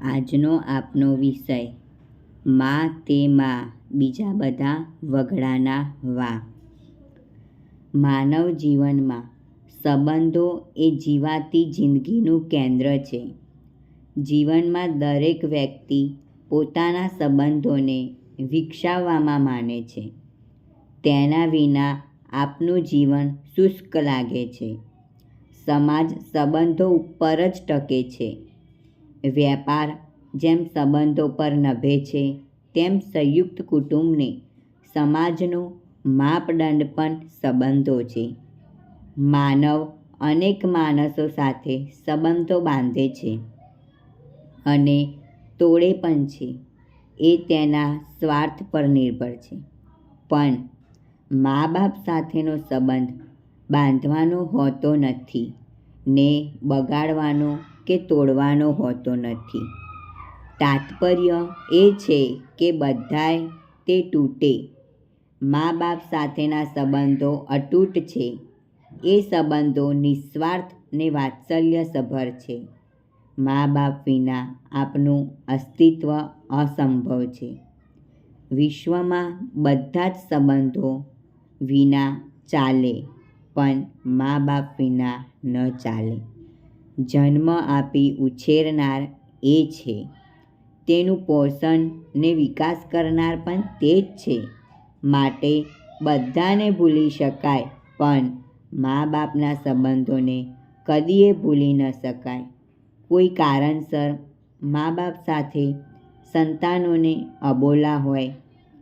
આજનો આપનો વિષય માં તે માં બીજા બધા વગડાના વા. માનવ જીવનમાં સંબંધો એ જીવાતી જિંદગીનું કેન્દ્ર છે. જીવનમાં દરેક વ્યક્તિ પોતાના સંબંધોને વિકસાવવામાં માને છે. તેના વિના આપનું જીવન શુષ્ક લાગે છે. સમાજ સંબંધો ઉપર જ ટકે છે. વ્યાપાર જેમ સંબંધો પર નભે છે, તેમ સંયુક્ત કુટુંબને સમાજનો માપદંડ પણ સંબંધો છે. માનવ અનેક માણસો સાથે સંબંધો બાંધે છે અને તોડે પણ છે. એ તેના સ્વાર્થ પર નિર્ભર છે. પણ મા બાપ સાથેનો સંબંધ બાંધવાનો હોતો નથી ને બગાડવાનો કે તોડવાનો હોતો નથી. તાત્પર્ય એ છે કે બધાય તે તૂટે. મા બાપ સાથેના સંબંધો અતૂટ છે. એ સંબંધો નિસ્વાર્થ ને વાત્સલ્યસભર છે. મા બાપ વિના આપનું અસ્તિત્વ અસંભવ છે. વિશ્વમાં બધા જ સંબંધો વિના ચાલે, પણ મા બાપ વિના ન ચાલે. જન્મ આપી ઉછેરનાર એ છે. તેનું પોષણ ને વિકાસ કરનાર પણ તે જ છે. માટે બધાને ભૂલી શકાય, પણ મા બાપના સંબંધોને કદીએ ભૂલી ન શકાય. કોઈ કારણસર મા બાપ સાથે સંતાનોને અબોલા હોય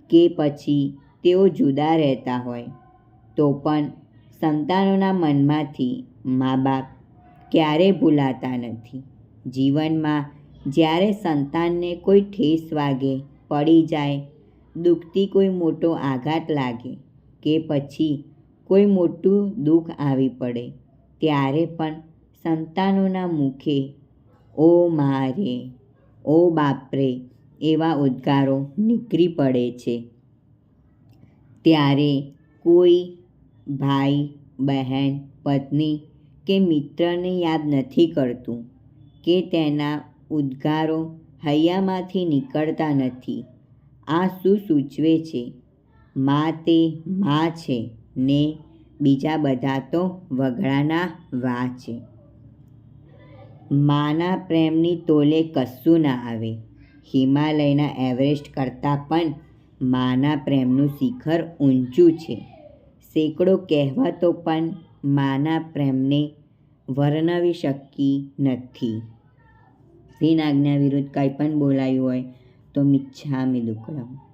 કે પછી તેઓ જુદા રહેતા હોય, તો પણ સંતાનોના મનમાંથી મા બાપ ક્યારેય ભૂલાતા નથી. જીવનમાં જ્યારે સંતાનને કોઈ ઠેસ વાગે, પડી જાય, દુઃખથી કોઈ મોટો આઘાત લાગે કે પછી કોઈ મોટું દુઃખ આવી પડે, ત્યારે પણ સંતાનોના મુખે "ઓ મા રે, ઓ બાપ રે" એવા ઉદ્ગારો નીકળી પડે છે. ત્યારે કોઈ ભાઈ, બહેન, પત્ની કે મિત્રને યાદ નથી કરતું કે તેના ઉદ્ગારો હૈયામાંથી નીકળતા નથી. આ શું સૂચવે છે? માં તે માં છે ને બીજા બધા તો વગડાના વા છે. માના પ્રેમની તોલે કશું ના આવે. હિમાલયના એવરેસ્ટ કરતાં પણ માના પ્રેમનું શિખર ઊંચું છે. સેંકડો કહેવતો પણ માના પ્રેમને વર્ણવી શકી નથી. વિના આજ્ઞા વિરુદ્ધ કંઈ પણ બોલાયું હોય તો મિચ્છામિ દુક્કડમ.